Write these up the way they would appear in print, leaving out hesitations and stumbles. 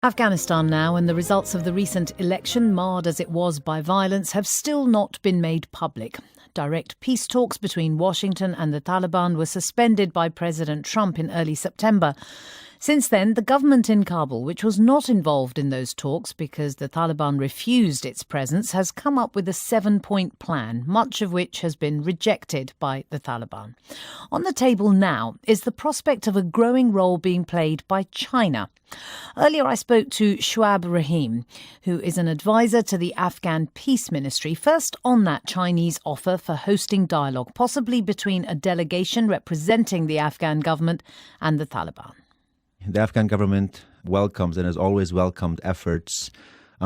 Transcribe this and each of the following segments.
Afghanistan now, and the results of the recent election, marred as it was by violence, have still not been made public. Direct peace talks between Washington and the Taliban were suspended by President Trump in early September. Since then, the government in Kabul, which was not involved in those talks because the Taliban refused its presence, has come up with a 7-point plan, much of which has been rejected by the Taliban. On the table now is the prospect of a growing role being played by China. Earlier I spoke to Sha'ib Rahim, who is an advisor to the Afghan Peace Ministry, first on that Chinese offer for hosting dialogue, possibly between a delegation representing the Afghan government and the Taliban. The Afghan government welcomes and has always welcomed efforts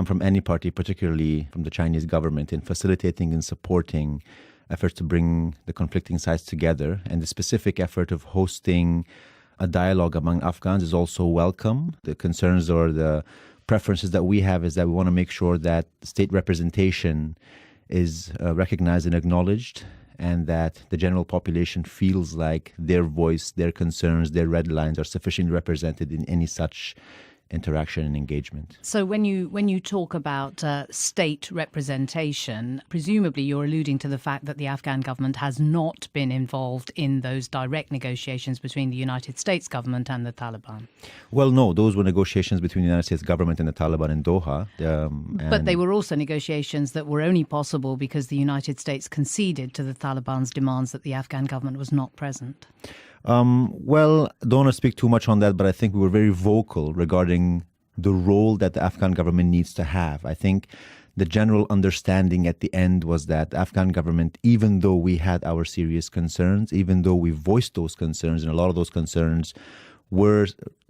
from any party, particularly from the Chinese government, in facilitating and supporting efforts to bring the conflicting sides together. And the specific effort of hosting a dialogue among Afghans is also welcome. The concerns or the preferences that we have is that we want to make sure that state representation is recognized and acknowledged, and that the general population feels like their voice, their concerns, their red lines are sufficiently represented in any such interaction and engagement. So when you talk about state representation, presumably you're alluding to the fact that the Afghan government has not been involved in those direct negotiations between the United States government and the Taliban. Well, no, those were negotiations between the United States government and the Taliban in Doha. But they were also negotiations that were only possible because the United States conceded to the Taliban's demands that the Afghan government was not present. Well, don't want to speak too much on that, but I think we were very vocal regarding the role that the Afghan government needs to have. I think the general understanding at the end was that the Afghan government, even though we had our serious concerns, even though we voiced those concerns, and a lot of those concerns were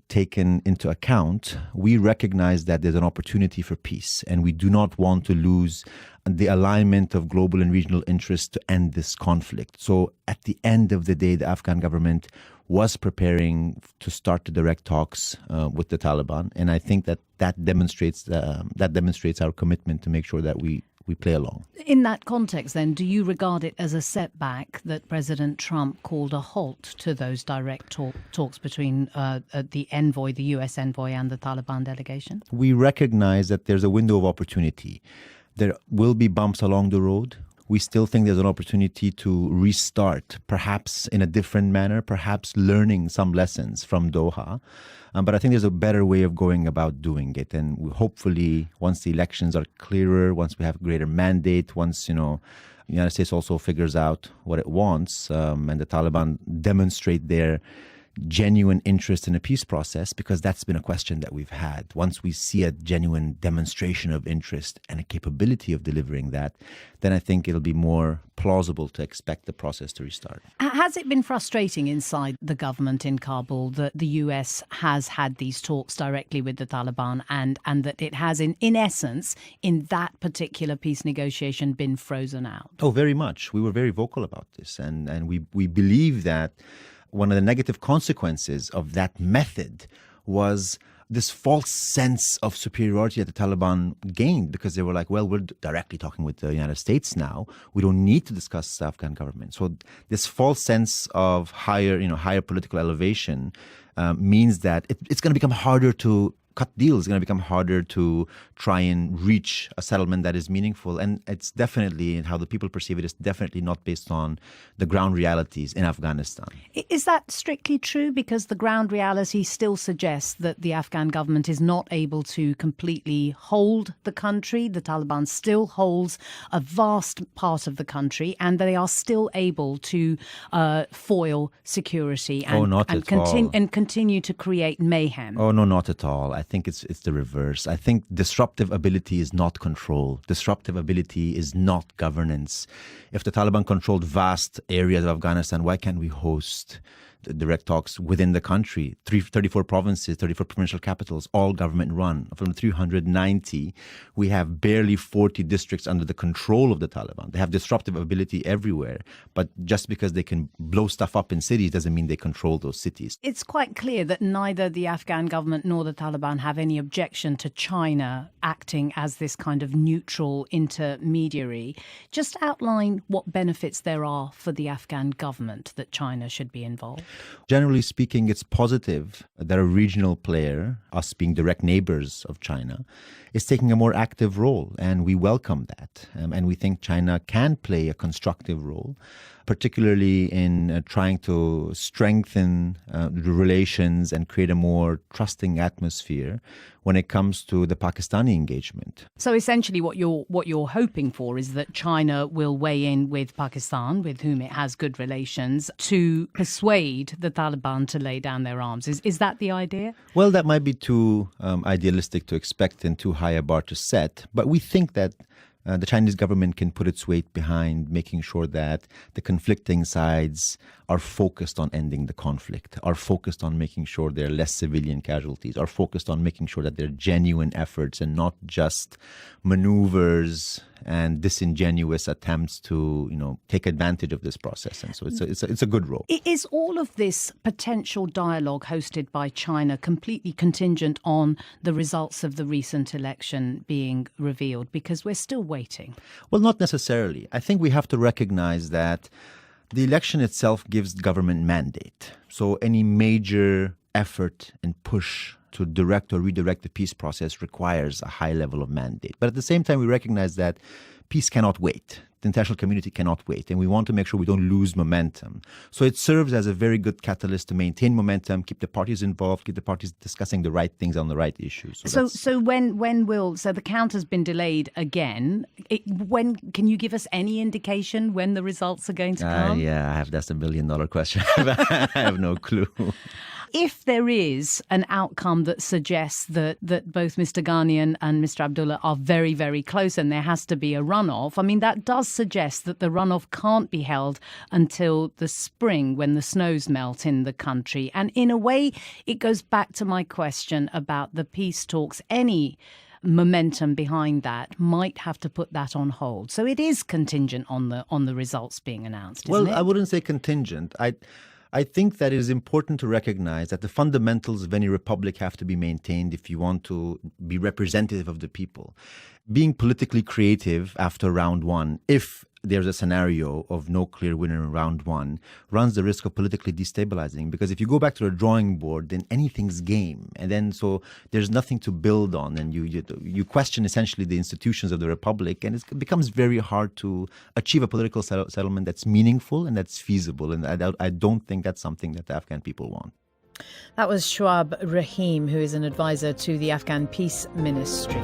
taken into account, we recognize that there's an opportunity for peace, and we do not want to lose the alignment of global and regional interests to end this conflict. So at the end of the day, the Afghan government was preparing to start the direct talks with the Taliban, and I think that demonstrates our commitment to make sure that we play along. In that context, then, do you regard it as a setback that President Trump called a halt to those direct talks between the envoy, the US envoy, and the Taliban delegation? We recognize that there's a window of opportunity. There will be bumps along the road. We still think there's an opportunity to restart, perhaps in a different manner, perhaps learning some lessons from Doha. But I think there's a better way of going about doing it. And hopefully, once the elections are clearer, once we have a greater mandate, once, the United States also figures out what it wants, and the Taliban demonstrate their genuine interest in a peace process, because that's been a question that we've had. Once we see a genuine demonstration of interest and a capability of delivering that, then I think it'll be more plausible to expect the process to restart. Has it been frustrating inside the government in Kabul that the US has had these talks directly with the Taliban and that it has, in essence, in that particular peace negotiation, been frozen out? Oh, very much. We were very vocal about this, and we believe that one of the negative consequences of that method was this false sense of superiority that the Taliban gained, because they were like, well, we're directly talking with the United States now. We don't need to discuss the Afghan government. So this false sense of higher political elevation means that it's going to become harder to cut deals. It's going to become harder to try and reach a settlement that is meaningful. And it's definitely, how the people perceive it, is definitely not based on the ground realities in Afghanistan. Is that strictly true? Because the ground reality still suggests that the Afghan government is not able to completely hold the country. The Taliban still holds a vast part of the country, and they are still able to foil security and continue to create mayhem. Oh, no, not at all. I think it's the reverse. I think disruptive ability is not control. Disruptive ability is not governance. If the Taliban controlled vast areas of Afghanistan, why can't we host the direct talks within the country? 34 provinces, 34 provincial capitals, all government run. From 390, we have barely 40 districts under the control of the Taliban. They have disruptive ability everywhere. But just because they can blow stuff up in cities doesn't mean they control those cities. It's quite clear that neither the Afghan government nor the Taliban have any objection to China acting as this kind of neutral intermediary. Just outline what benefits there are for the Afghan government that China should be involved. Generally speaking, it's positive that a regional player, us being direct neighbors of China, is taking a more active role, and we welcome that. And we think China can play a constructive role, particularly in trying to strengthen the relations and create a more trusting atmosphere when it comes to the Pakistani engagement. So essentially what you're hoping for is that China will weigh in with Pakistan, with whom it has good relations, to persuade the Taliban to lay down their arms. Is that the idea? Well, that might be too idealistic to expect and too high a bar to set, but we think that the Chinese government can put its weight behind making sure that the conflicting sides are focused on ending the conflict, are focused on making sure there are less civilian casualties, are focused on making sure that there are genuine efforts and not just maneuvers and disingenuous attempts to, take advantage of this process. And so it's a good role. Is all of this potential dialogue hosted by China completely contingent on the results of the recent election being revealed? Because we're still waiting. Well, not necessarily. I think we have to recognize that the election itself gives government mandate. So any major effort and push to direct or redirect the peace process requires a high level of mandate. But at the same time, we recognize that peace cannot wait. The international community cannot wait, and we want to make sure we don't lose momentum. So it serves as a very good catalyst to maintain momentum, keep the parties involved, keep the parties discussing the right things on the right issues. So when will the count has been delayed again? When can you give us any indication when the results are going to come? That's $1 million question. I have no clue. If there is an outcome that suggests that both Mr. Ghani and Mr. Abdullah are very, very close and there has to be a runoff, I mean, that does suggest that the runoff can't be held until the spring when the snows melt in the country. And in a way, it goes back to my question about the peace talks. Any momentum behind that might have to put that on hold. So it is contingent on the results being announced, isn't it? Well, I wouldn't say contingent. I think that it is important to recognize that the fundamentals of any republic have to be maintained if you want to be representative of the people. Being politically creative after round one, if there's a scenario of no clear winner in round one, runs the risk of politically destabilizing. Because if you go back to the drawing board, then anything's game. And then so there's nothing to build on. And you question essentially the institutions of the republic. And it becomes very hard to achieve a political settlement that's meaningful and that's feasible. And I don't think that's something that the Afghan people want. That was Rahim, who is an advisor to the Afghan Peace Ministry.